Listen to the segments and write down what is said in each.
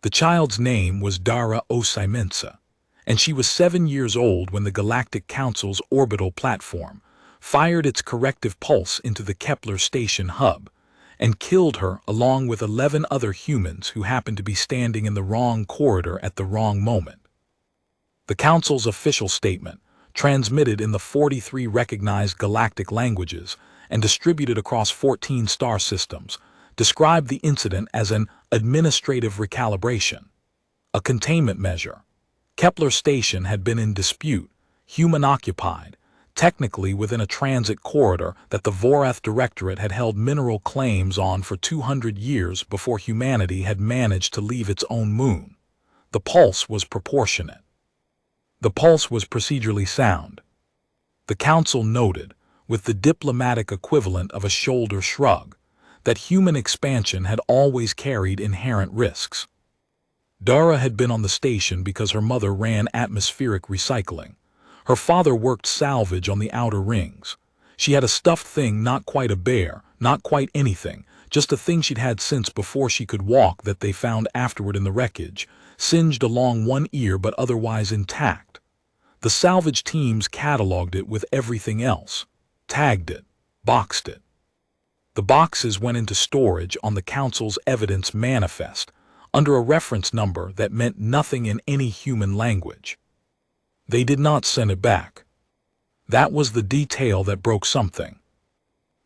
The child's name was Dara Osimensa, and she was 7 years old when the Galactic Council's orbital platform fired its corrective pulse into the Kepler station hub and killed her along with 11 other humans who happened to be standing in the wrong corridor at the wrong moment. The Council's official statement, transmitted in the 43 recognized galactic languages and distributed across 14 star systems, described the incident as an administrative recalibration, a containment measure. Kepler station had been in dispute, human-occupied, technically within a transit corridor that the Vorath Directorate had held mineral claims on for 200 years before humanity had managed to leave its own moon. The pulse was proportionate. The pulse was procedurally sound. The Council noted, with the diplomatic equivalent of a shoulder shrug, that human expansion had always carried inherent risks. Dara had been on the station because her mother ran atmospheric recycling. Her father worked salvage on the outer rings. She had a stuffed thing, not quite a bear, not quite anything, just a thing she'd had since before she could walk that they found afterward in the wreckage, singed along one ear but otherwise intact. The salvage teams cataloged it with everything else, tagged it, boxed it. The boxes went into storage on the Council's evidence manifest, under a reference number that meant nothing in any human language. They did not send it back. That was the detail that broke something.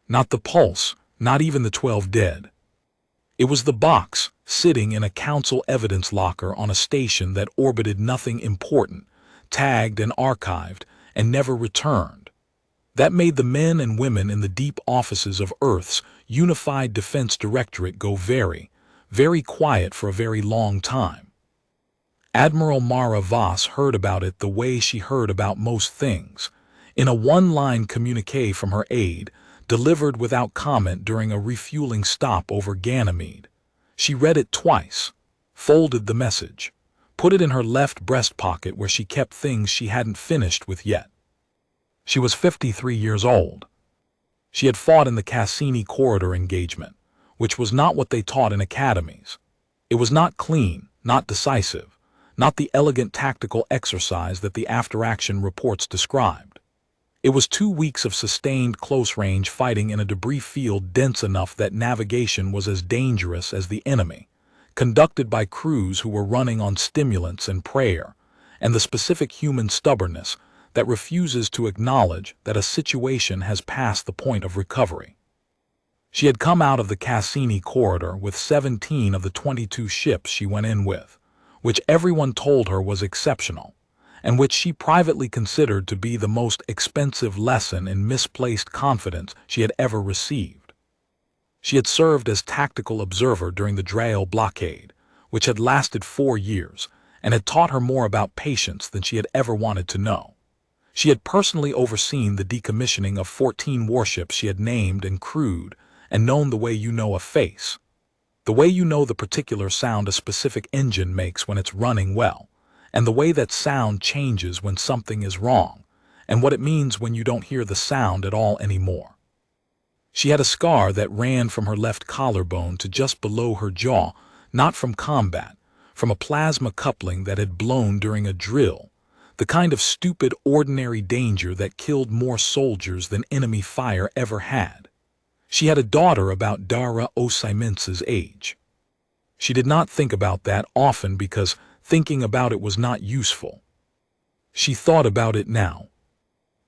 Not the pulse, not even the 12 dead. It was the box, sitting in a Council evidence locker on a station that orbited nothing important, tagged and archived, and never returned. That made the men and women in the deep offices of Earth's Unified Defense Directorate go very, very quiet for a very long time. Admiral Mara Voss heard about it the way she heard about most things, in a one-line communique from her aide, delivered without comment during a refueling stop over Ganymede. She read it twice, folded the message, put it in her left breast pocket where she kept things she hadn't finished with yet. She was 53 years old. She had fought in the Cassini corridor engagement, which was not what they taught in academies. It was not clean, not decisive, not the elegant tactical exercise that the after-action reports described. It was 2 weeks of sustained close-range fighting in a debris field dense enough that navigation was as dangerous as the enemy, conducted by crews who were running on stimulants and prayer, and the specific human stubbornness that refuses to acknowledge that a situation has passed the point of recovery. She had come out of the Cassini corridor with 17 of the 22 ships she went in with, which everyone told her was exceptional, and which she privately considered to be the most expensive lesson in misplaced confidence she had ever received. She had served as tactical observer during the Drael blockade, which had lasted 4 years, and had taught her more about patience than she had ever wanted to know. She had personally overseen the decommissioning of 14 warships she had named and crewed, and known the way you know a face. The way you know the particular sound a specific engine makes when it's running well, and the way that sound changes when something is wrong, and what it means when you don't hear the sound at all anymore. She had a scar that ran from her left collarbone to just below her jaw, not from combat, from a plasma coupling that had blown during a drill, the kind of stupid, ordinary danger that killed more soldiers than enemy fire ever had. She had a daughter about Dara Osimensa's age. She did not think about that often because thinking about it was not useful. She thought about it now.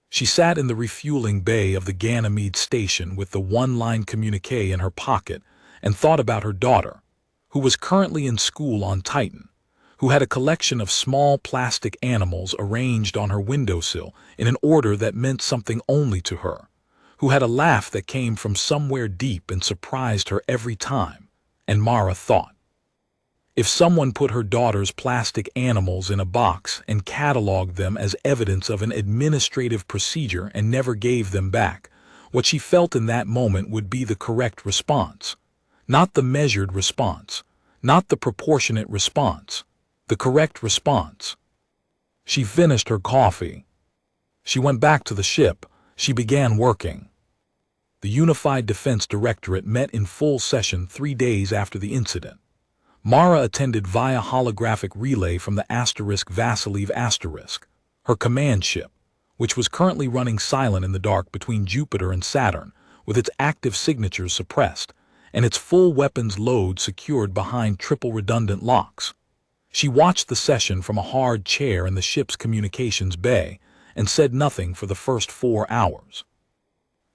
She sat in the refueling bay of the Ganymede station with the one-line communique in her pocket and thought about her daughter, who was currently in school on Titan, who had a collection of small plastic animals arranged on her windowsill in an order that meant something only to her, who had a laugh that came from somewhere deep and surprised her every time, and Mara thought, if someone put her daughter's plastic animals in a box and cataloged them as evidence of an administrative procedure and never gave them back, what she felt in that moment would be the correct response, not the measured response, not the proportionate response, the correct response. She finished her coffee. She went back to the ship. She began working. The Unified Defense Directorate met in full session 3 days after the incident. Mara attended via holographic relay from the *Vasilev*, her command ship, which was currently running silent in the dark between Jupiter and Saturn, with its active signatures suppressed, and its full weapons load secured behind triple redundant locks. She watched the session from a hard chair in the ship's communications bay and said nothing for the first 4 hours.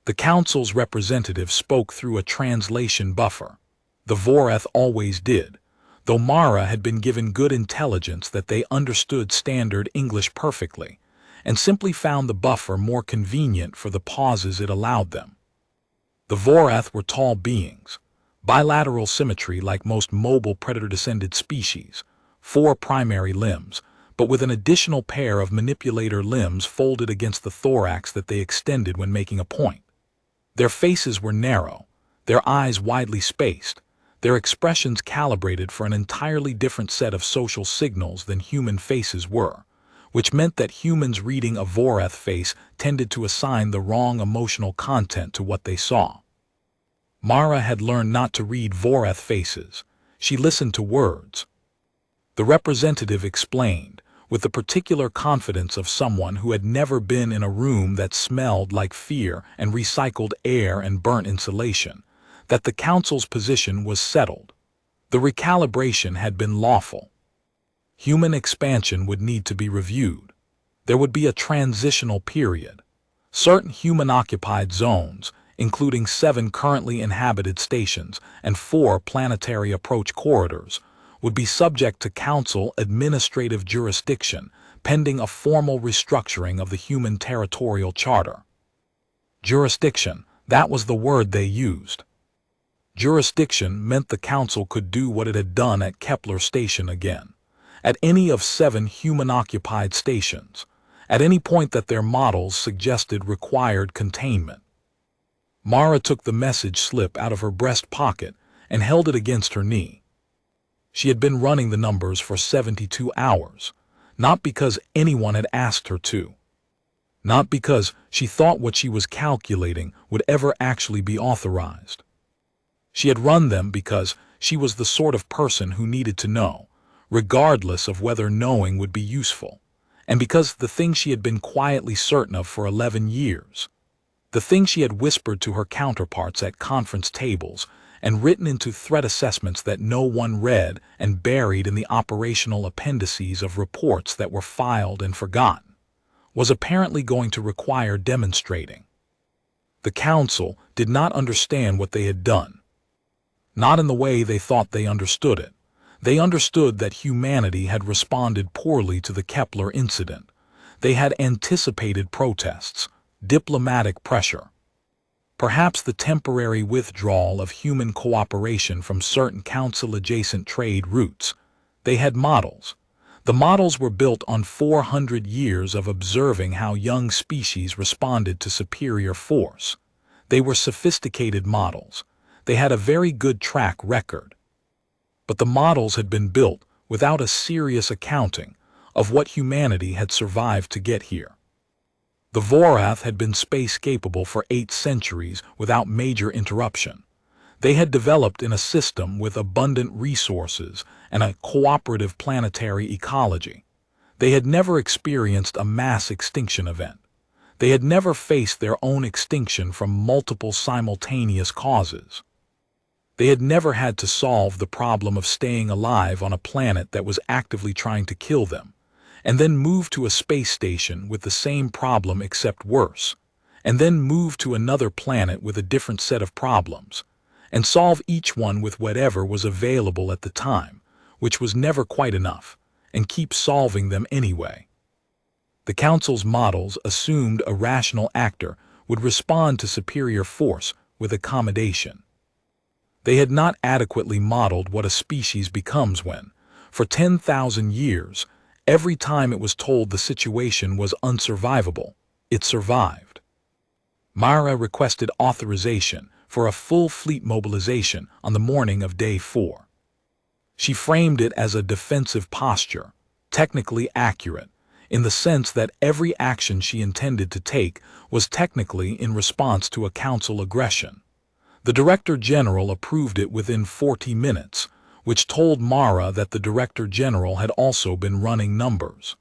The Council's representative spoke through a translation buffer. The Voreth always did, though Mara had been given good intelligence that they understood standard English perfectly, and simply found the buffer more convenient for the pauses it allowed them. The Voreth were tall beings, bilateral symmetry like most mobile predator-descended species, 4 primary limbs, but with an additional pair of manipulator limbs folded against the thorax that they extended when making a point. Their faces were narrow, their eyes widely spaced, their expressions calibrated for an entirely different set of social signals than human faces were, which meant that humans reading a Voreth face tended to assign the wrong emotional content to what they saw. Mara had learned not to read Voreth faces. She listened to words. The representative explained, with the particular confidence of someone who had never been in a room that smelled like fear and recycled air and burnt insulation, that the Council's position was settled. The recalibration had been lawful. Human expansion would need to be reviewed. There would be a transitional period. Certain human-occupied zones, including 7 currently inhabited stations and 4 planetary approach corridors, would be subject to Council administrative jurisdiction pending a formal restructuring of the Human Territorial Charter. Jurisdiction, that was the word they used. Jurisdiction meant the Council could do what it had done at Kepler Station again, at any of 7 human-occupied stations, at any point that their models suggested required containment. Mara took the message slip out of her breast pocket and held it against her knee. She had been running the numbers for 72 hours, not because anyone had asked her to. Not because she thought what she was calculating would ever actually be authorized. She had run them because she was the sort of person who needed to know, regardless of whether knowing would be useful, and because the thing she had been quietly certain of for 11 years, the thing she had whispered to her counterparts at conference tables and written into threat assessments that no one read and buried in the operational appendices of reports that were filed and forgotten, was apparently going to require demonstrating. The Council did not understand what they had done. Not in the way they thought they understood it. They understood that humanity had responded poorly to the Kepler incident. They had anticipated protests, diplomatic pressure, perhaps the temporary withdrawal of human cooperation from certain Council-adjacent trade routes. They had models. The models were built on 400 years of observing how young species responded to superior force. They were sophisticated models. They had a very good track record. But the models had been built without a serious accounting of what humanity had survived to get here. The Voreth had been space-capable for 8 centuries without major interruption. They had developed in a system with abundant resources and a cooperative planetary ecology. They had never experienced a mass extinction event. They had never faced their own extinction from multiple simultaneous causes. They had never had to solve the problem of staying alive on a planet that was actively trying to kill them, and then move to a space station with the same problem except worse, and then move to another planet with a different set of problems, and solve each one with whatever was available at the time, which was never quite enough, and keep solving them anyway. The Council's models assumed a rational actor would respond to superior force with accommodation. They had not adequately modeled what a species becomes when, for 10,000 years, every time it was told the situation was unsurvivable, it survived. Mara requested authorization for a full fleet mobilization on the morning of Day 4. She framed it as a defensive posture, technically accurate, in the sense that every action she intended to take was technically in response to a Council aggression. The Director General approved it within 40 minutes, which told Mara that the Director General had also been running numbers.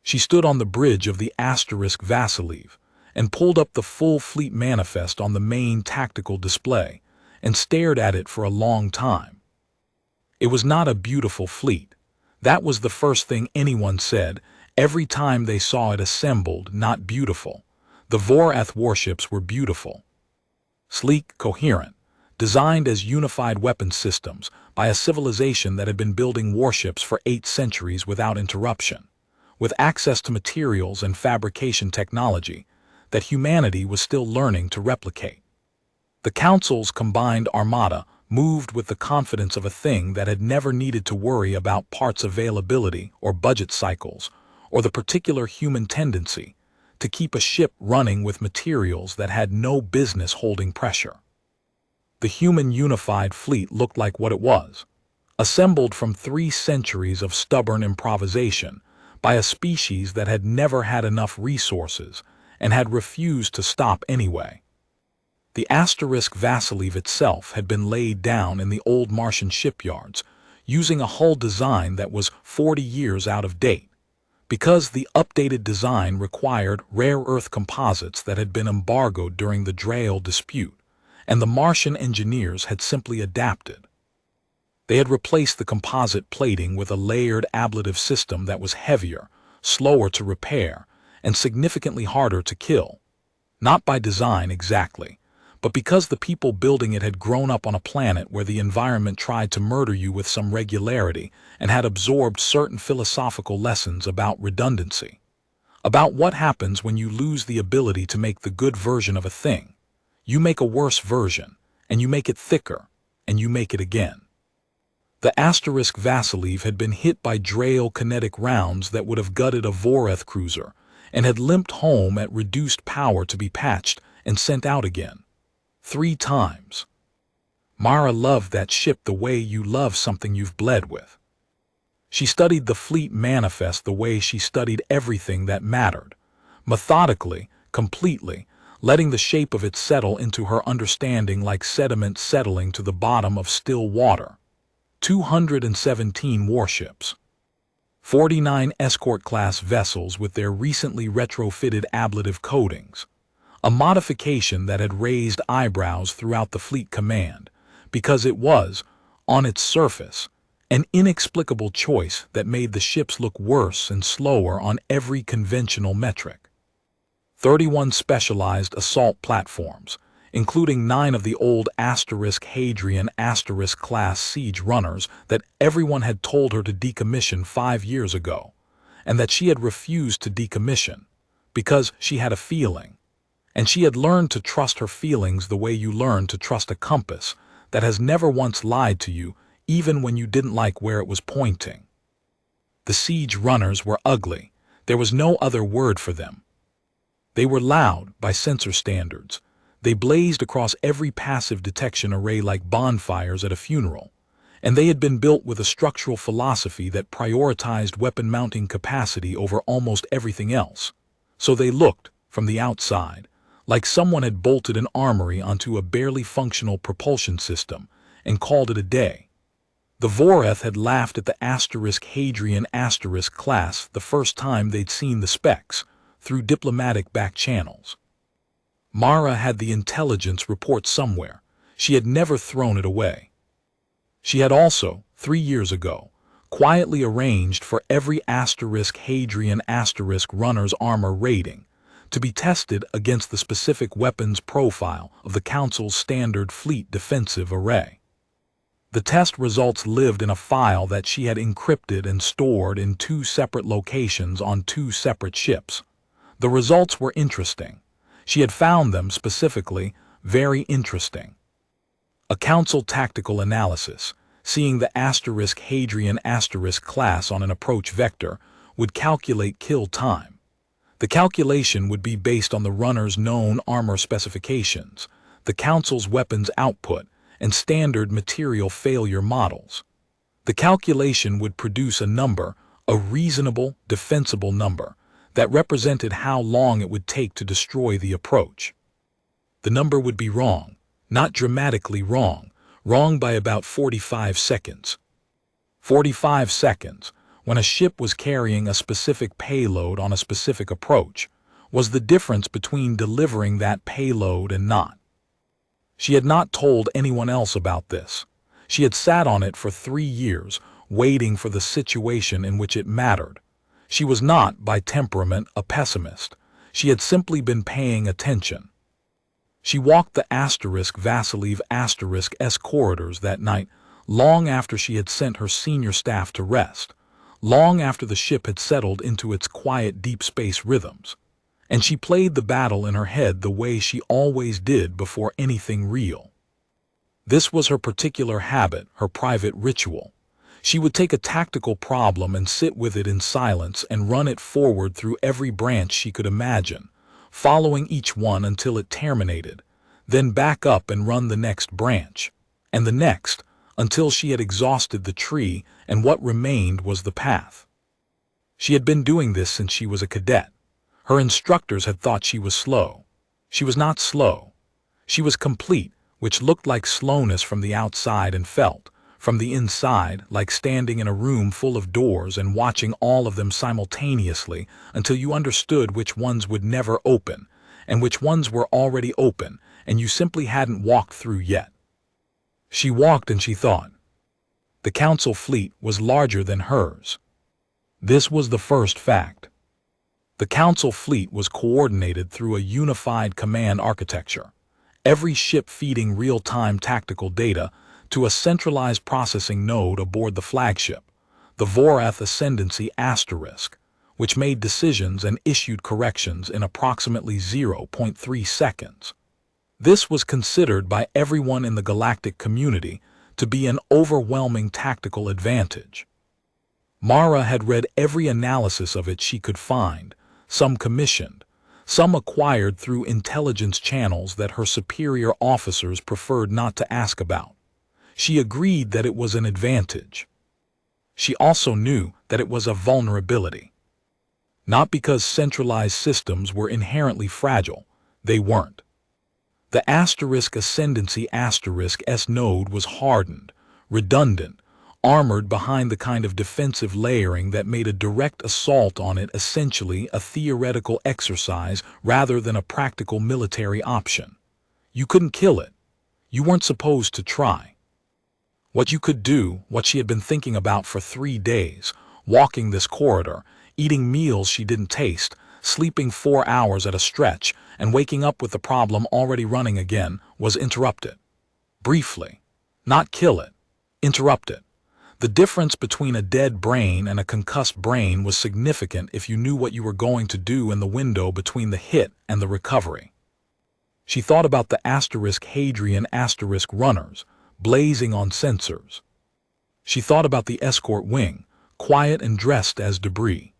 She stood on the bridge of the Vasilev and pulled up the full fleet manifest on the main tactical display and stared at it for a long time. It was not a beautiful fleet. That was the first thing anyone said every time they saw it assembled. Not beautiful. The Vorath warships were beautiful. Sleek, coherent, designed as unified weapon systems by a civilization that had been building warships for 8 centuries without interruption, with access to materials and fabrication technology that humanity was still learning to replicate. The Council's combined armada moved with the confidence of a thing that had never needed to worry about parts availability or budget cycles or the particular human tendency to keep a ship running with materials that had no business holding pressure. The human unified fleet looked like what it was, assembled from 3 centuries of stubborn improvisation by a species that had never had enough resources and had refused to stop anyway. The Vasilev itself had been laid down in the old Martian shipyards using a hull design that was 40 years out of date, because the updated design required rare earth composites that had been embargoed during the Drael dispute, and the Martian engineers had simply adapted. They had replaced the composite plating with a layered ablative system that was heavier, slower to repair, and significantly harder to kill. Not by design exactly, but because the people building it had grown up on a planet where the environment tried to murder you with some regularity and had absorbed certain philosophical lessons about redundancy, about what happens when you lose the ability to make the good version of a thing. You make a worse version, and you make it thicker, and you make it again. The Vasilev had been hit by Drael kinetic rounds that would have gutted a Vorath cruiser and had limped home at reduced power to be patched and sent out again. 3 times. Mara loved that ship the way you love something you've bled with. She studied the fleet manifest the way she studied everything that mattered, methodically, completely, letting the shape of it settle into her understanding like sediment settling to the bottom of still water. 217 warships. 49 escort-class vessels with their recently retrofitted ablative coatings. A modification that had raised eyebrows throughout the fleet command, because it was, on its surface, an inexplicable choice that made the ships look worse and slower on every conventional metric. 31 specialized assault platforms, including 9 of the old Hadrian class siege runners that everyone had told her to decommission 5 years ago, and that she had refused to decommission, because she had a feeling. And she had learned to trust her feelings the way you learn to trust a compass that has never once lied to you, even when you didn't like where it was pointing. The siege runners were ugly. There was no other word for them. They were loud by sensor standards. They blazed across every passive detection array like bonfires at a funeral, and they had been built with a structural philosophy that prioritized weapon mounting capacity over almost everything else. So they looked, from the outside, like someone had bolted an armory onto a barely functional propulsion system and called it a day. The Vorath had laughed at the Hadrian class the first time they'd seen the specs, through diplomatic back channels. Mara had the intelligence report somewhere. She had never thrown it away. She had also, 3 years ago, quietly arranged for every Hadrian runner's armor rating to be tested against the specific weapons profile of the Council's standard fleet defensive array. The test results lived in a file that she had encrypted and stored in 2 separate locations on 2 separate ships. The results were interesting. She had found them specifically very interesting. A Council tactical analysis, seeing the Hadrian class on an approach vector, would calculate kill time. The calculation would be based on the runner's known armor specifications, the Council's weapons output, and standard material failure models. The calculation would produce a number, a reasonable, defensible number, that represented how long it would take to destroy the approach. The number would be wrong, not dramatically wrong, Wrong by about 45 seconds. 45 seconds, when a ship was carrying a specific payload on a specific approach, was the difference between delivering that payload and not. She had not told anyone else about this. She had sat on it for 3 years, waiting for the situation in which it mattered. She was not, by temperament, a pessimist. She had simply been paying attention. She walked the *Vasiliev *S corridors that night, long after she had sent her senior staff to rest, long after the ship had settled into its quiet deep space rhythms. And she played the battle in her head the way she always did before anything real. This was her particular habit, her private ritual. She would take a tactical problem and sit with it in silence and run it forward through every branch she could imagine, following each one until it terminated, then back up and run the next branch, and the next, until she had exhausted the tree and what remained was the path. She had been doing this since she was a cadet. Her instructors had thought she was slow. She was not slow. She was complete, which looked like slowness from the outside and felt, from the inside, like standing in a room full of doors and watching all of them simultaneously until you understood which ones would never open, and which ones were already open, and you simply hadn't walked through yet. She walked and she thought. The Council fleet was larger than hers. This was the first fact. The Council fleet was coordinated through a unified command architecture, every ship feeding real-time tactical data to a centralized processing node aboard the flagship, the Vorath Ascendancy *, which made decisions and issued corrections in approximately 0.3 seconds. This was considered by everyone in the galactic community to be an overwhelming tactical advantage. Mara had read every analysis of it she could find, some commissioned, some acquired through intelligence channels that her superior officers preferred not to ask about. She agreed that it was an advantage. She also knew that it was a vulnerability. Not because centralized systems were inherently fragile, they weren't. The *Ascendancy *S node was hardened, redundant, armored behind the kind of defensive layering that made a direct assault on it essentially a theoretical exercise rather than a practical military option. You couldn't kill it. You weren't supposed to try. What you could do, what she had been thinking about for 3 days, walking this corridor, eating meals she didn't taste, sleeping 4 hours at a stretch, and waking up with the problem already running again, was interrupt it. Briefly. Not kill it. Interrupt it. The difference between a dead brain and a concussed brain was significant if you knew what you were going to do in the window between the hit and the recovery. She thought about the Hadrian * runners, blazing on sensors. She thought about the escort wing, quiet and dressed as debris.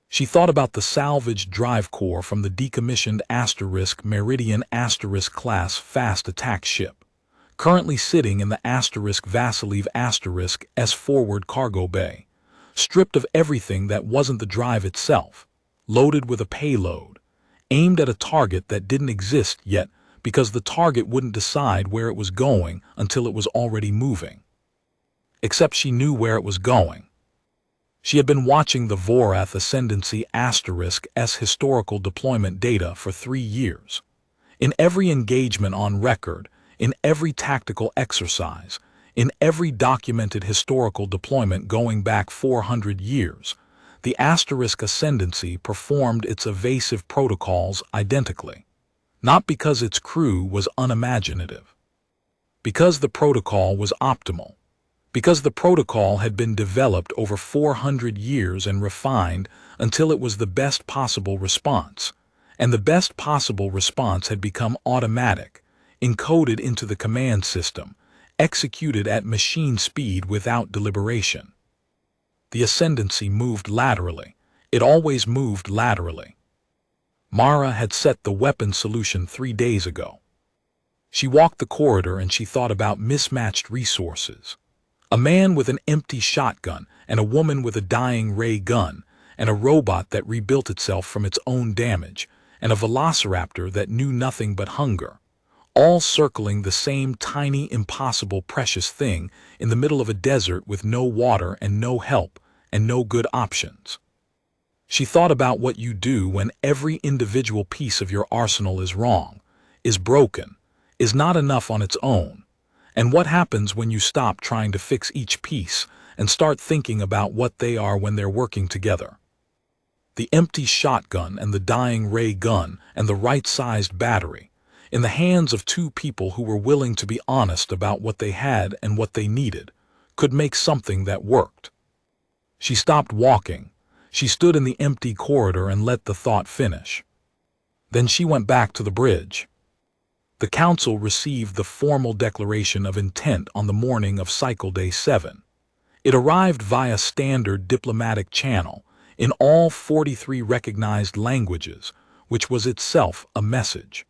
She thought about the salvaged drive core from the decommissioned Meridian * class fast attack ship, currently sitting in the Vasiliev *S forward cargo bay, stripped of everything that wasn't the drive itself, loaded with a payload, aimed at a target that didn't exist yet because the target wouldn't decide where it was going until it was already moving. Except she knew where it was going. She had been watching the Vorath Ascendancy *S historical deployment data for 3 years. In every engagement on record, in every tactical exercise, in every documented historical deployment going back 400 years, the Ascendancy performed its evasive protocols identically. Not because its crew was unimaginative. Because the protocol was optimal. Because the protocol had been developed over 400 years and refined until it was the best possible response, and the best possible response had become automatic, encoded into the command system, executed at machine speed without deliberation. The Ascendancy moved laterally. It always moved laterally. Mara had set the weapon solution 3 days ago. She walked the corridor and she thought about mismatched resources. A man with an empty shotgun and a woman with a dying ray gun, and a robot that rebuilt itself from its own damage, and a velociraptor that knew nothing but hunger. all circling the same tiny, impossible, precious thing in the middle of a desert with no water and no help and no good options. She thought about what you do when every individual piece of your arsenal is wrong, is broken, is not enough on its own, and what happens when you stop trying to fix each piece and start thinking about what they are when they're working together. The empty shotgun and the dying ray gun and the right-sized battery, in the hands of two people who were willing to be honest about what they had and what they needed, could make something that worked. She stopped walking. She stood in the empty corridor and let the thought finish. Then she went back to the bridge. The council received the formal declaration of intent on the morning of Cycle Day 7. It arrived via standard diplomatic channel in all 43 recognized languages, which was itself a message.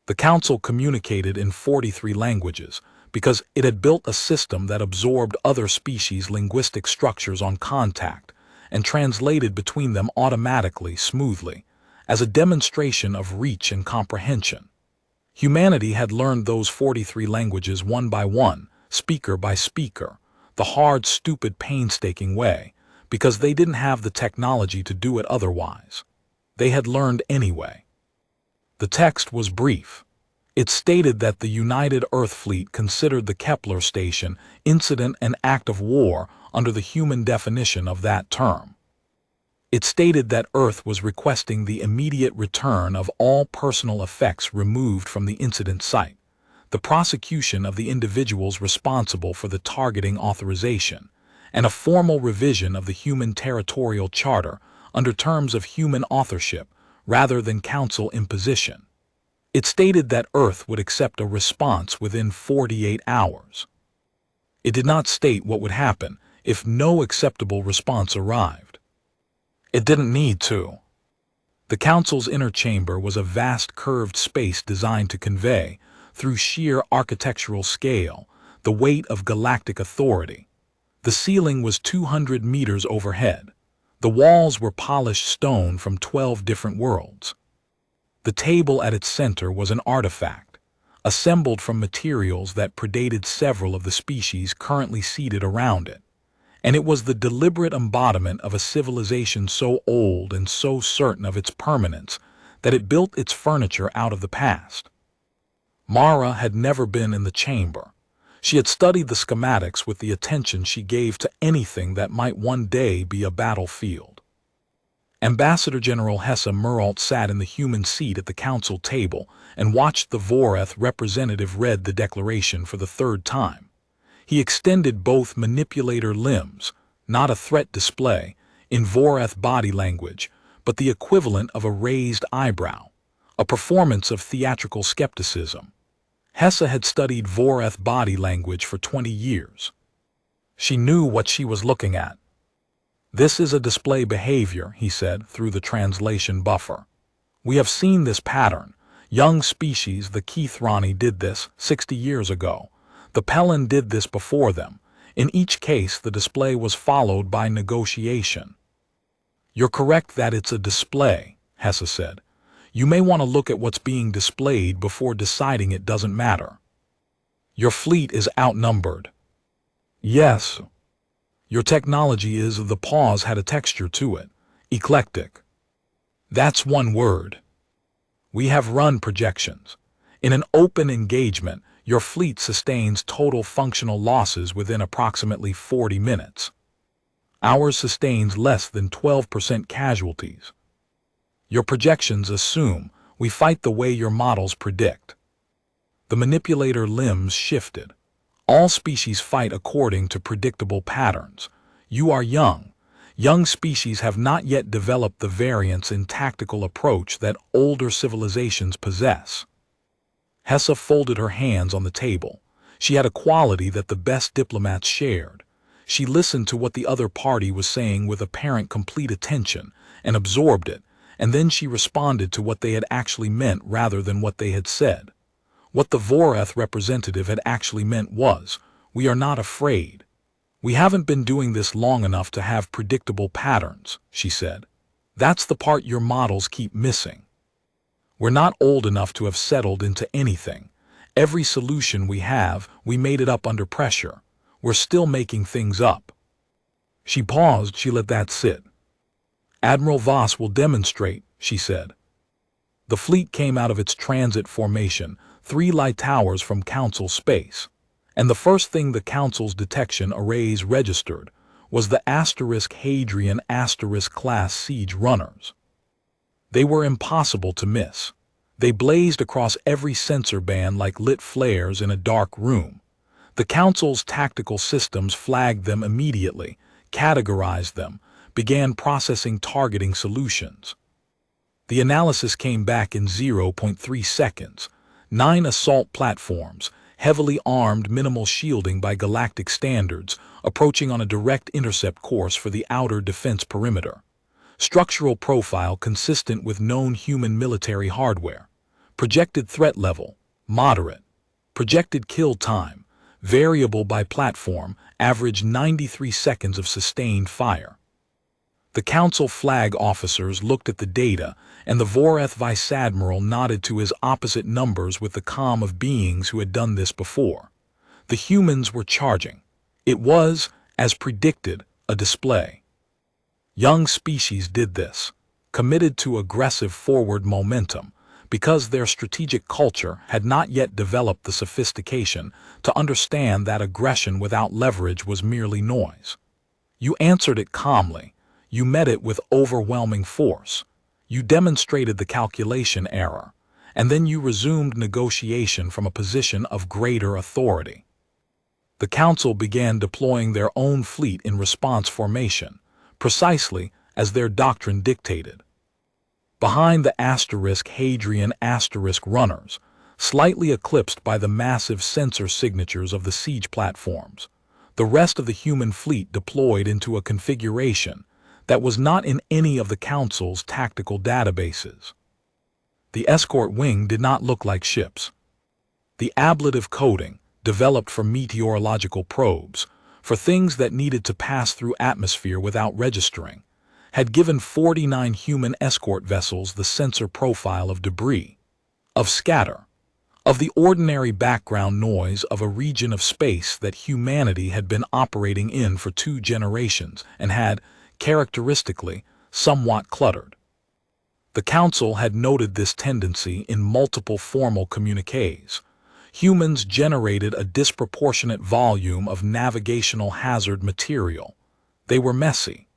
The council communicated in 43 languages because it had built a system that absorbed other species' linguistic structures on contact and translated between them automatically, smoothly, as a demonstration of reach and comprehension. Humanity had learned those 43 languages one by one, speaker by speaker, the hard, stupid, painstaking way, because they didn't have the technology to do it otherwise. They had learned anyway. The text was brief. It stated that the United Earth Fleet considered the Kepler station incident and act of war under the human definition of that term. It stated that Earth was requesting the immediate return of all personal effects removed from the incident site, the prosecution of the individuals responsible for the targeting authorization, and a formal revision of the Human Territorial Charter under terms of human authorship rather than council imposition. It stated that Earth would accept a response within 48 hours. It did not state what would happen if no acceptable response arrived. It didn't need to. The council's inner chamber was a vast curved space designed to convey, through sheer architectural scale, the weight of galactic authority. The ceiling was 200 meters overhead. The walls were polished stone from 12 different worlds. The table at its center was an artifact, assembled from materials that predated several of the species currently seated around it, and it was the deliberate embodiment of a civilization so old and so certain of its permanence that it built its furniture out of the past. Mara had never been in the chamber. She had studied the schematics with the attention she gave to anything that might one day be a battlefield. Ambassador General Hesse Meralt sat in the human seat at the council table and watched the Voreth representative read the declaration for the third time. He extended both manipulator limbs, not a threat display, in Voreth body language, but the equivalent of a raised eyebrow, a performance of theatrical skepticism. Hesse had studied Voreth body language for 20 years. She knew what she was looking at. "This is a display behavior," he said through the translation buffer. "We have seen this pattern. Young species, the Keithrani, did this 60 years ago. The Pelin did this before them. In each case, the display was followed by negotiation." "You're correct that it's a display," Hesse said. "You may want to look at what's being displayed before deciding it doesn't matter. Your fleet is outnumbered." "Yes. Your technology is," the pause had a texture to it, "eclectic. That's one word. We have run projections. In an open engagement, your fleet sustains total functional losses within approximately 40 minutes. Ours sustains less than 12% casualties. Your projections assume we fight the way your models predict." The manipulator limbs shifted. "All species fight according to predictable patterns. You are young. Young species have not yet developed the variance in tactical approach that older civilizations possess." Hesse folded her hands on the table. She had a quality that the best diplomats shared. She listened to what the other party was saying with apparent complete attention and absorbed it, and then she responded to what they had actually meant rather than what they had said. What the Voreth representative had actually meant was, "We are not afraid. We haven't been doing this long enough to have predictable patterns," she said. "That's the part your models keep missing. We're not old enough to have settled into anything. Every solution we have, we made it up under pressure. We're still making things up." She paused, she let that sit. "Admiral Voss will demonstrate," she said. The fleet came out of its transit formation, 3 light towers from Council space. And the first thing the Council's detection arrays registered was the Hadrian class siege runners. They were impossible to miss. They blazed across every sensor band like lit flares in a dark room. The Council's tactical systems flagged them immediately, categorized them, began processing targeting solutions. The analysis came back in 0.3 seconds. 9 assault platforms, heavily armed, minimal shielding by Galactic standards, approaching on a direct intercept course for the outer defense perimeter. Structural profile consistent with known human military hardware. Projected threat level, moderate. Projected kill time, variable by platform, average 93 seconds of sustained fire. The Council flag officers looked at the data, and the Voreth Vice Admiral nodded to his opposite numbers with the calm of beings who had done this before. The humans were charging. It was, as predicted, a display. Young species did this, committed to aggressive forward momentum, because their strategic culture had not yet developed the sophistication to understand that aggression without leverage was merely noise. You answered it calmly. You met it with overwhelming force. You demonstrated the calculation error, and then you resumed negotiation from a position of greater authority. The Council began deploying their own fleet in response formation, precisely as their doctrine dictated. Behind the Hadrian runners, slightly eclipsed by the massive sensor signatures of the siege platforms, the rest of the human fleet deployed into a configuration that was not in any of the Council's tactical databases. The escort wing did not look like ships. The ablative coding, developed for meteorological probes, for things that needed to pass through atmosphere without registering, had given 49 human escort vessels the sensor profile of debris, of scatter, of the ordinary background noise of a region of space that humanity had been operating in for 2 generations and had, characteristically, somewhat cluttered. The Council had noted this tendency in multiple formal communiques. Humans generated a disproportionate volume of navigational hazard material. They were messy.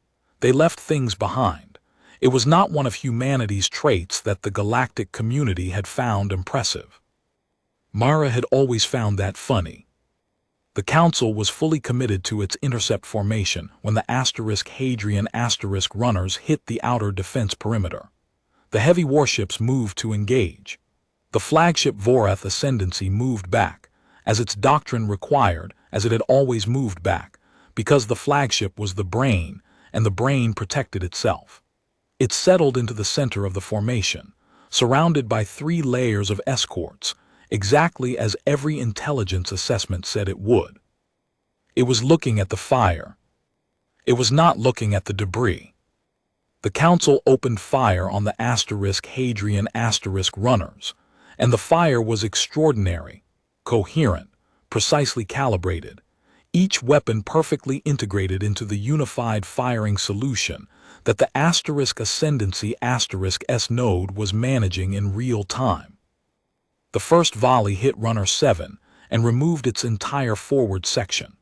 They left things behind. It was not one of humanity's traits that the galactic community had found impressive. Mara had always found that funny. The Council was fully committed to its intercept formation when the Hadrian runners hit the outer defense perimeter. The heavy warships moved to engage. The flagship Voreth Ascendancy moved back, as its doctrine required, as it had always moved back, because the flagship was the brain, and the brain protected itself. It settled into the center of the formation, surrounded by 3 layers of escorts, exactly as every intelligence assessment said it would. It was looking at the fire. It was not looking at the debris. The Council opened fire on the Hadrian runners, and the fire was extraordinary, coherent, precisely calibrated, each weapon perfectly integrated into the unified firing solution that the Ascendancy S node was managing in real time. The first volley hit Runner 7 and removed its entire forward section.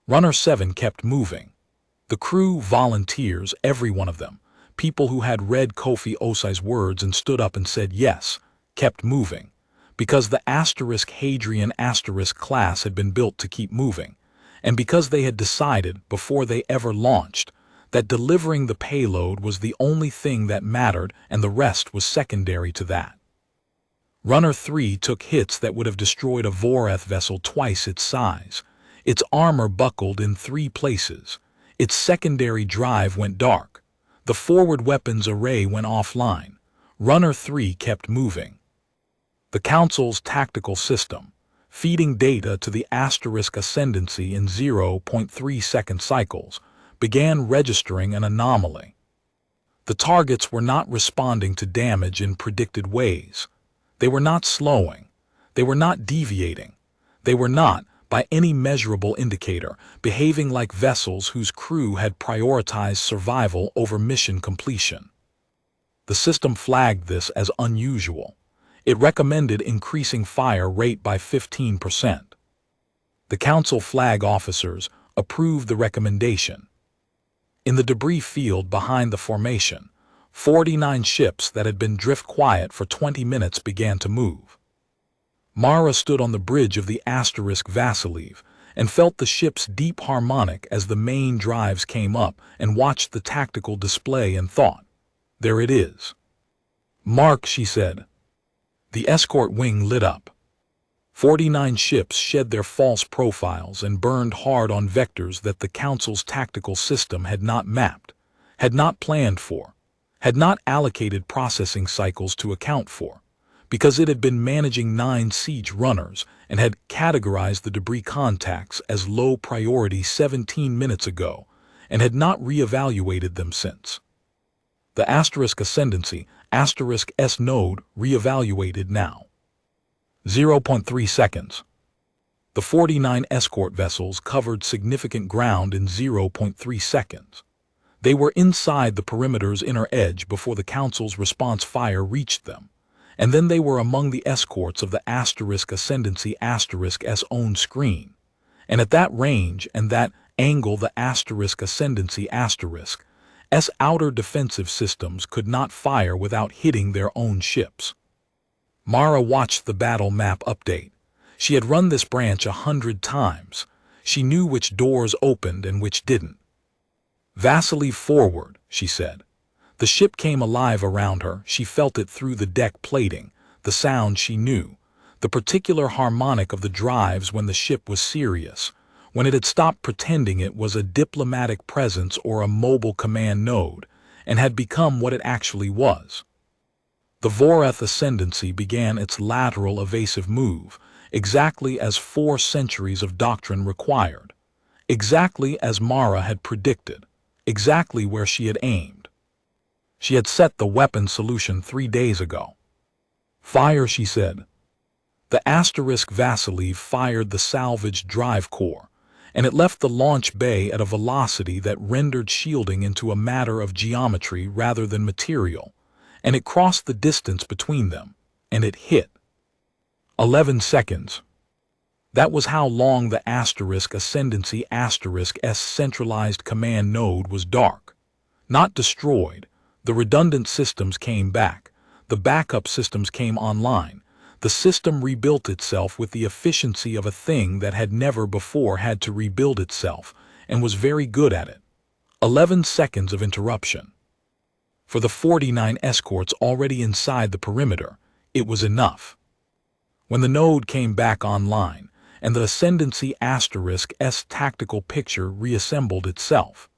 Runner 7 kept moving. The crew, volunteers, every one of them, people who had read Kofi Osai's words and stood up and said yes, kept moving, because the Hadrian class had been built to keep moving, and because they had decided, before they ever launched, that delivering the payload was the only thing that mattered and the rest was secondary to that. Runner 3 took hits that would have destroyed a Voreth vessel twice its size. Its armor buckled in 3 places. Its secondary drive went dark. The forward weapons array went offline. Runner 3 kept moving. The Council's tactical system, feeding data to the Ascendancy in 0.3 second cycles, began registering an anomaly. The targets were not responding to damage in predicted ways. They were not slowing. They were not deviating. They were not, by any measurable indicator, behaving like vessels whose crew had prioritized survival over mission completion. The system flagged this as unusual. It recommended increasing fire rate by 15%. The Council flag officers approved the recommendation. In the debris field behind the formation, 49 ships that had been drift quiet for 20 minutes began to move. Mara stood on the bridge of the Vasiliev and felt the ship's deep harmonic as the main drives came up and watched the tactical display and thought, "There it is." "Mark," she said. The escort wing lit up. 49 ships shed their false profiles and burned hard on vectors that the Council's tactical system had not mapped, had not planned for, had not allocated processing cycles to account for, because it had been managing 9 siege runners and had categorized the debris contacts as low priority 17 minutes ago and had not reevaluated them since. The Ascendancy S node reevaluated now. 0.3 seconds. The 49 escort vessels covered significant ground in 0.3 seconds. They were inside the perimeter's inner edge before the Council's response fire reached them, and then they were among the escorts of the Ascendancy S own screen. And at that range and that angle, the Ascendancy S outer defensive systems could not fire without hitting their own ships. Mara watched the battle map update. She had run this branch 100 times. She knew which doors opened and which didn't. "Vasiliev forward," she said. The ship came alive around her. She felt it through the deck plating, the sound she knew, the particular harmonic of the drives when the ship was serious, when it had stopped pretending it was a diplomatic presence or a mobile command node, and had become what it actually was. The Voreth Ascendancy began its lateral evasive move, exactly as 4 centuries of doctrine required, exactly as Mara had predicted, exactly where she had aimed. She had set the weapon solution 3 days ago. "Fire," she said. The Vasiliev fired the salvaged drive core, and it left the launch bay at a velocity that rendered shielding into a matter of geometry rather than material, and it crossed the distance between them, and it hit. 11 seconds. That was how long the Ascendancy S centralized command node was dark. Not destroyed. The redundant systems came back. The backup systems came online. The system rebuilt itself with the efficiency of a thing that had never before had to rebuild itself, and was very good at it. 11 seconds of interruption. For the 49 escorts already inside the perimeter, it was enough. When the node came back online, and the Ascendancy S tactical picture reassembled itself,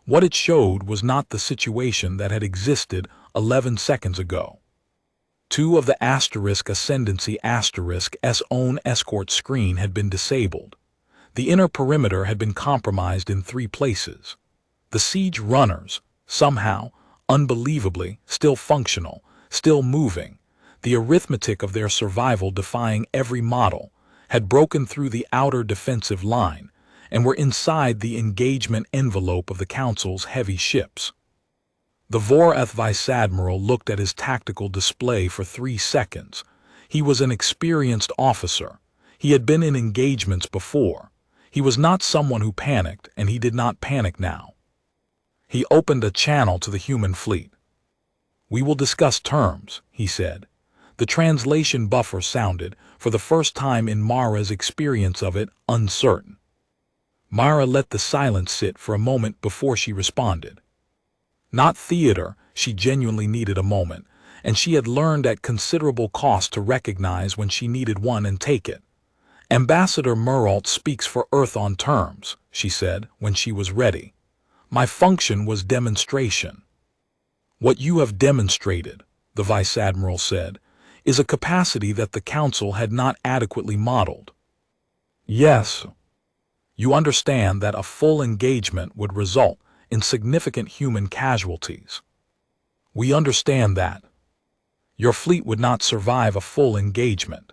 what it showed was not the situation that had existed 11 seconds ago. 2 of the Ascendancy S own escort screen had been disabled. The inner perimeter had been compromised in 3 places. The siege runners, somehow, unbelievably, still functional, still moving, the arithmetic of their survival defying every model, had broken through the outer defensive line and were inside the engagement envelope of the Council's heavy ships. The Voreth Vice Admiral looked at his tactical display for 3 seconds. He was an experienced officer. He had been in engagements before. He was not someone who panicked, and he did not panic now. He opened a channel to the human fleet. "We will discuss terms," he said. The translation buffer sounded, for the first time in Mara's experience of it, uncertain. Mara let the silence sit for a moment before she responded. Not theater, she genuinely needed a moment, and she had learned at considerable cost to recognize when she needed one and take it. "Ambassador Muralt speaks for Earth on terms," she said, when she was ready. "My function was demonstration." "What you have demonstrated," the Vice Admiral said, "is a capacity that the Council had not adequately modeled." "Yes. You understand that a full engagement would result in significant human casualties." "We understand that. Your fleet would not survive a full engagement."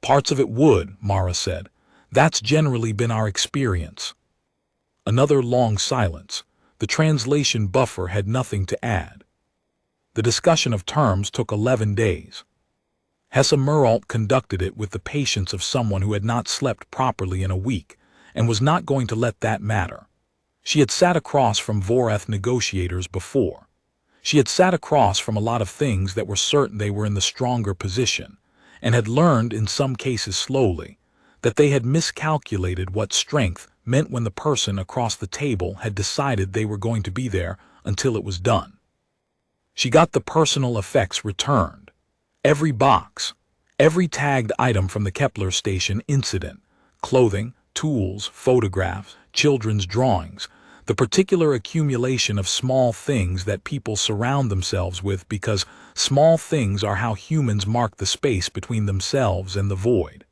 Parts of it would, Mara said. That's generally been our experience. Another long silence. The translation buffer had nothing to add. The discussion of terms took 11 days. Hesse Meralt conducted it with the patience of someone who had not slept properly in a week, and was not going to let that matter. She had sat across from Voreth negotiators before. She had sat across from a lot of things that were certain they were in the stronger position, and had learned, in some cases slowly, that they had miscalculated what strength meant when the person across the table had decided they were going to be there until it was done. She got the personal effects returned. Every box, every tagged item from the Kepler station incident, clothing, tools, photographs, children's drawings, the particular accumulation of small things that people surround themselves with because small things are how humans mark the space between themselves and the void.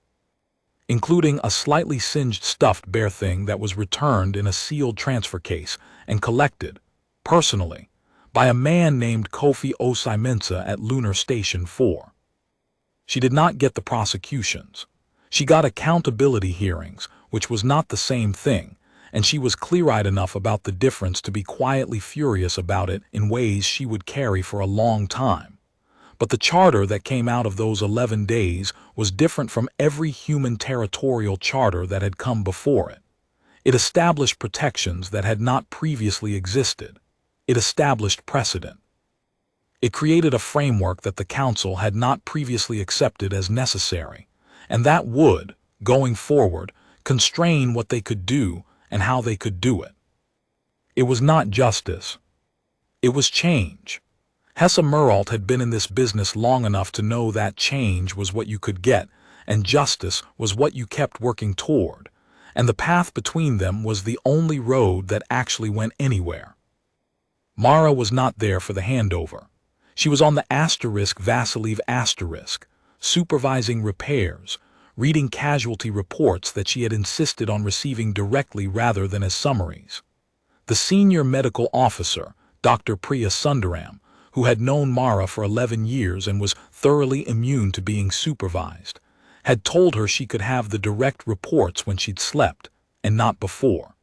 Including a slightly singed stuffed bear thing that was returned in a sealed transfer case and collected, personally, by a man named Kofi Osimensa at Lunar Station 4. She did not get the prosecutions. She got accountability hearings, which was not the same thing, and she was clear-eyed enough about the difference to be quietly furious about it in ways she would carry for a long time. But the charter that came out of those 11 days was different from every human territorial charter that had come before it. It established protections that had not previously existed. It established precedent. It created a framework that the Council had not previously accepted as necessary, and that would, going forward, constrain what they could do and how they could do it. It was not justice. It was change. Hesse Meralt had been in this business long enough to know that change was what you could get, and justice was what you kept working toward, and the path between them was the only road that actually went anywhere. Mara was not there for the handover. She was on the Vasiliv***, supervising repairs, reading casualty reports that she had insisted on receiving directly rather than as summaries. The senior medical officer, Dr. Priya Sundaram, who had known Mara for 11 years and was thoroughly immune to being supervised, had told her she could have the direct reports when she'd slept, and not before.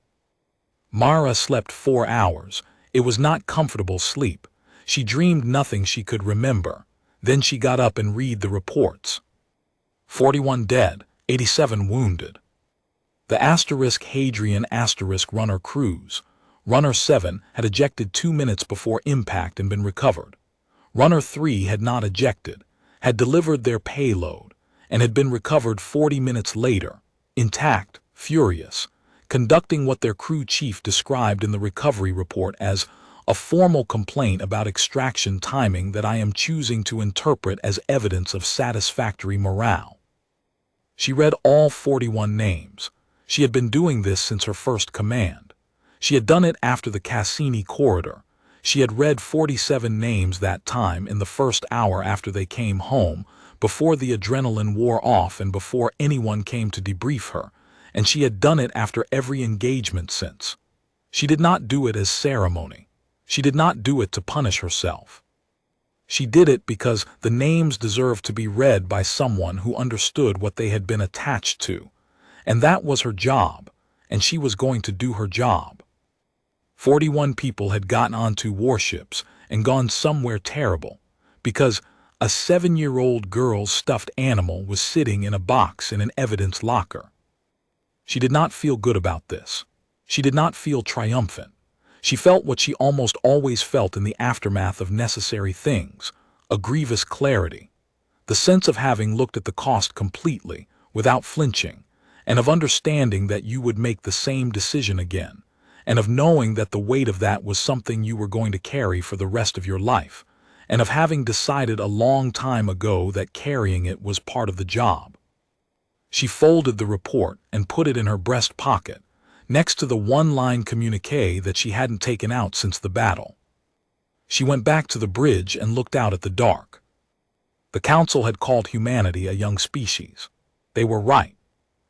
Mara slept 4 hours. It was not comfortable sleep. She dreamed nothing she could remember. Then she got up and read the reports. 41 dead, 87 wounded. The Hadrian runner cruise. Runner 7 had ejected 2 minutes before impact and been recovered. Runner 3 had not ejected, had delivered their payload, and had been recovered 40 minutes later, intact, furious, conducting what their crew chief described in the recovery report as a formal complaint about extraction timing that I am choosing to interpret as evidence of satisfactory morale. She read all 41 names. She had been doing this since her first command. She had done it after the Cassini corridor. She had read 47 names that time in the first hour after they came home, before the adrenaline wore off and before anyone came to debrief her, and she had done it after every engagement since. She did not do it as ceremony. She did not do it to punish herself. She did it because the names deserved to be read by someone who understood what they had been attached to, and that was her job, and she was going to do her job. 41 people had gotten onto warships and gone somewhere terrible, because a 7-year-old girl's stuffed animal was sitting in a box in an evidence locker. She did not feel good about this. She did not feel triumphant. She felt what she almost always felt in the aftermath of necessary things, a grievous clarity, the sense of having looked at the cost completely, without flinching, and of understanding that you would make the same decision again, and of knowing that the weight of that was something you were going to carry for the rest of your life, and of having decided a long time ago that carrying it was part of the job. She folded the report and put it in her breast pocket, next to the one-line communique that she hadn't taken out since the battle. She went back to the bridge and looked out at the dark. The Council had called humanity a young species. They were right.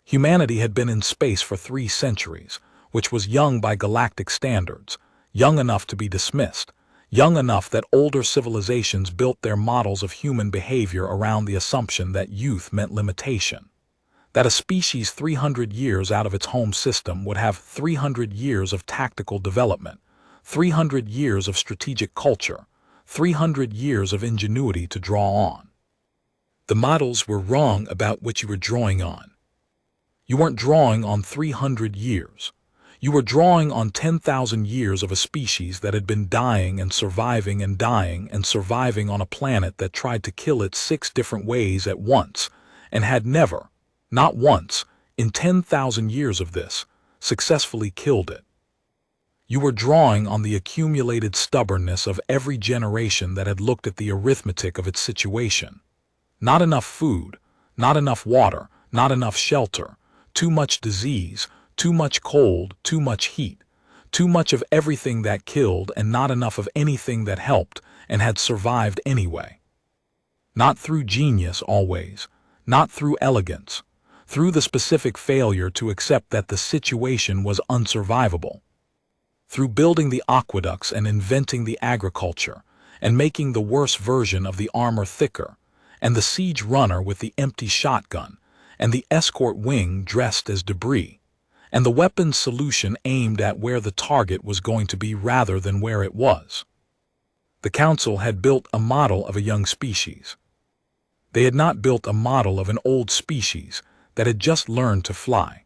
Humanity had been in space for 3 centuries, which was young by galactic standards, young enough to be dismissed, young enough that older civilizations built their models of human behavior around the assumption that youth meant limitation, that a species 300 years out of its home system would have 300 years of tactical development, 300 years of strategic culture, 300 years of ingenuity to draw on. The models were wrong about what you were drawing on. You weren't drawing on 300 years. You were drawing on 10,000 years of a species that had been dying and surviving and dying and surviving on a planet that tried to kill it 6 different ways at once and had never, not once, in 10,000 years of this, successfully killed it. You were drawing on the accumulated stubbornness of every generation that had looked at the arithmetic of its situation. Not enough food, not enough water, not enough shelter, too much disease, too much cold, too much heat, too much of everything that killed and not enough of anything that helped and had survived anyway. Not through genius always, not through elegance, through the specific failure to accept that the situation was unsurvivable. Through building the aqueducts and inventing the agriculture and making the worse version of the armor thicker, and the siege runner with the empty shotgun, and the escort wing dressed as debris, and the weapons solution aimed at where the target was going to be rather than where it was. The Council had built a model of a young species. They had not built a model of an old species that had just learned to fly.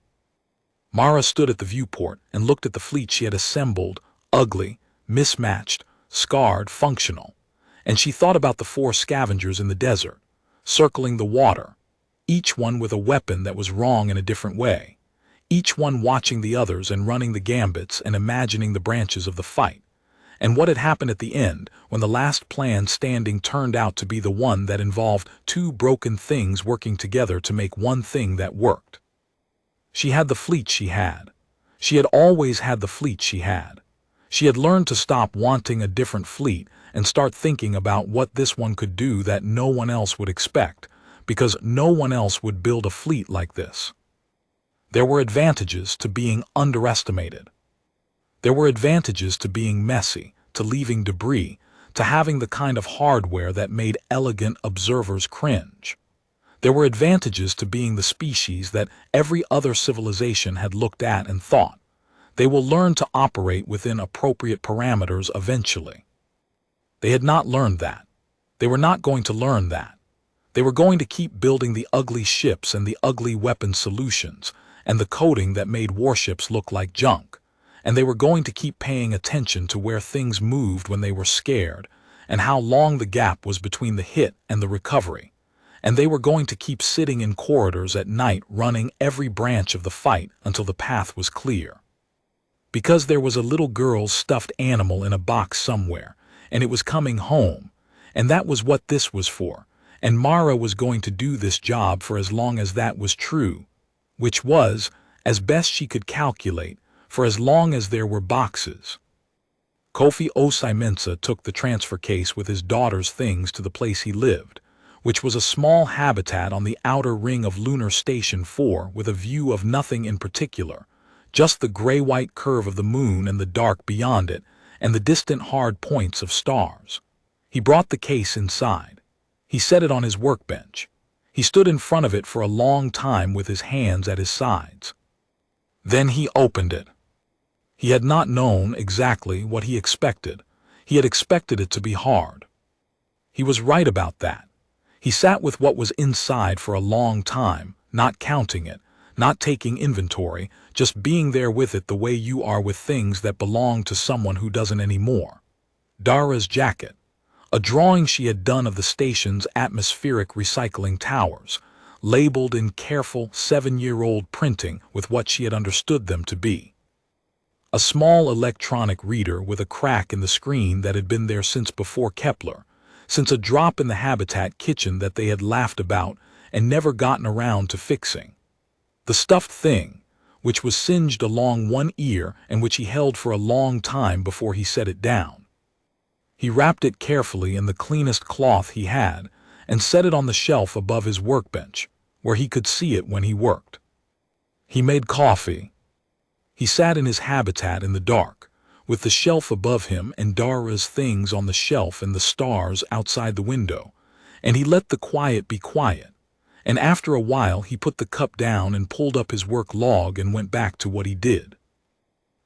Mara stood at the viewport and looked at the fleet she had assembled, ugly, mismatched, scarred, functional, and she thought about the 4 scavengers in the desert, circling the water, each one with a weapon that was wrong in a different way, each one watching the others and running the gambits and imagining the branches of the fight, and what had happened at the end when the last plan standing turned out to be the one that involved 2 broken things working together to make one thing that worked. She had the fleet she had. She had always had the fleet she had. She had learned to stop wanting a different fleet and start thinking about what this one could do that no one else would expect, because no one else would build a fleet like this. There were advantages to being underestimated. There were advantages to being messy, to leaving debris, to having the kind of hardware that made elegant observers cringe. There were advantages to being the species that every other civilization had looked at and thought, they will learn to operate within appropriate parameters eventually. They had not learned that. They were not going to learn that. They were going to keep building the ugly ships and the ugly weapon solutions and the coding that made warships look like junk, and they were going to keep paying attention to where things moved when they were scared and how long the gap was between the hit and the recovery. And they were going to keep sitting in corridors at night running every branch of the fight until the path was clear. Because there was a little girl's stuffed animal in a box somewhere, and it was coming home, and that was what this was for, and Mara was going to do this job for as long as that was true, which was, as best she could calculate, for as long as there were boxes. Kofi Osai-Mensah took the transfer case with his daughter's things to the place he lived, which was a small habitat on the outer ring of Lunar Station 4 with a view of nothing in particular, just the gray-white curve of the moon and the dark beyond it, and the distant hard points of stars. He brought the case inside. He set it on his workbench. He stood in front of it for a long time with his hands at his sides. Then he opened it. He had not known exactly what he expected. He had expected it to be hard. He was right about that. He sat with what was inside for a long time, not counting it, not taking inventory, just being there with it the way you are with things that belong to someone who doesn't anymore. Dara's jacket, a drawing she had done of the station's atmospheric recycling towers, labeled in careful 7-year-old printing with what she had understood them to be. A small electronic reader with a crack in the screen that had been there since before Kepler, since a drop in the habitat kitchen that they had laughed about and never gotten around to fixing. The stuffed thing, which was singed along one ear and which he held for a long time before he set it down. He wrapped it carefully in the cleanest cloth he had and set it on the shelf above his workbench, where he could see it when he worked. He made coffee. He sat in his habitat in the dark, with the shelf above him and Dara's things on the shelf and the stars outside the window, and he let the quiet be quiet. And after a while he put the cup down and pulled up his work log and went back to what he did.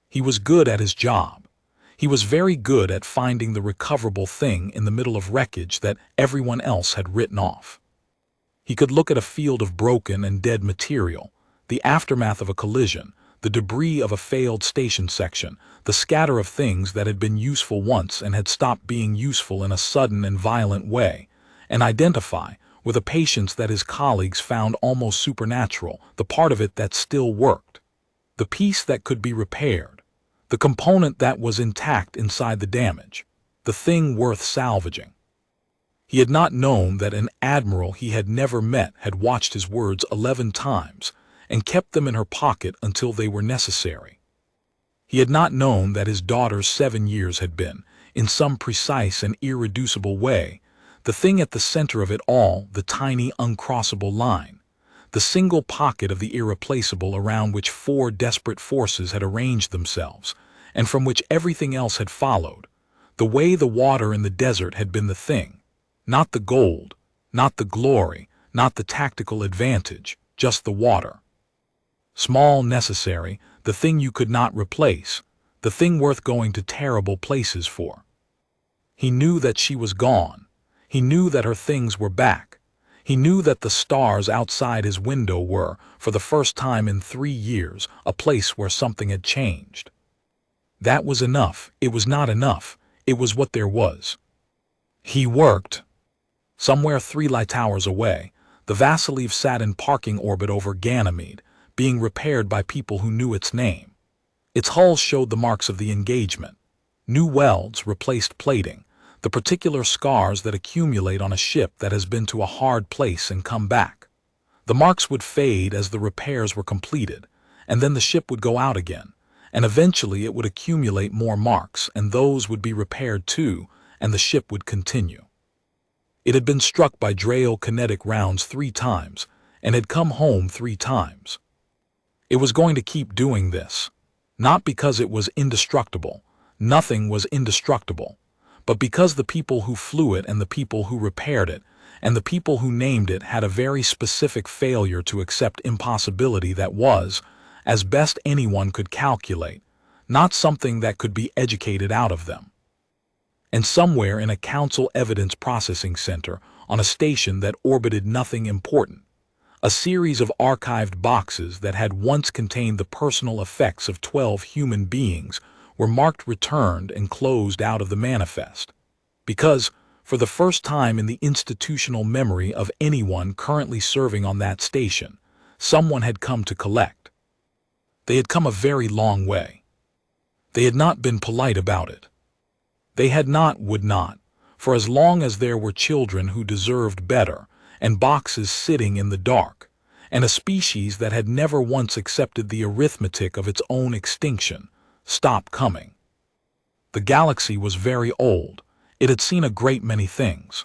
He was good at his job. He was very good at finding the recoverable thing in the middle of wreckage that everyone else had written off. He could look at a field of broken and dead material, the aftermath of a collision, the debris of a failed station section, the scatter of things that had been useful once and had stopped being useful in a sudden and violent way, and identify, with a patience that his colleagues found almost supernatural, the part of it that still worked, the piece that could be repaired, the component that was intact inside the damage, the thing worth salvaging. He had not known that an admiral he had never met had watched his words 11 times and kept them in her pocket until they were necessary. He had not known that his daughter's 7 years had been, in some precise and irreducible way, the thing at the center of it all, the tiny uncrossable line, the single pocket of the irreplaceable around which 4 desperate forces had arranged themselves, and from which everything else had followed, the way the water in the desert had been the thing, not the gold, not the glory, not the tactical advantage, just the water. Small, necessary, the thing you could not replace, the thing worth going to terrible places for. He knew that she was gone. He knew that her things were back. He knew that the stars outside his window were, for the first time in 3 years, a place where something had changed. That was enough. It was not enough. It was what there was. He worked. Somewhere 3 light towers away, the Vasiliv sat in parking orbit over Ganymede, being repaired by people who knew its name. Its hull showed the marks of the engagement. New welds replaced plating, the particular scars that accumulate on a ship that has been to a hard place and come back. The marks would fade as the repairs were completed, and then the ship would go out again, and eventually it would accumulate more marks, and those would be repaired too, and the ship would continue. It had been struck by Drao-kinetic rounds 3 times, and had come home 3 times. It was going to keep doing this, not because it was indestructible, nothing was indestructible, but because the people who flew it and the people who repaired it and the people who named it had a very specific failure to accept impossibility that was, as best anyone could calculate, not something that could be educated out of them. And somewhere in a council evidence processing center on a station that orbited nothing important, a series of archived boxes that had once contained the personal effects of 12 human beings were marked returned and closed out of the manifest, because, for the first time in the institutional memory of anyone currently serving on that station, someone had come to collect. They had come a very long way. They had not been polite about it. They had not, would not, for as long as there were children who deserved better, and boxes sitting in the dark, and a species that had never once accepted the arithmetic of its own extinction, stop coming. The galaxy was very old. It had seen a great many things.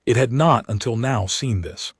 It had not until now seen this.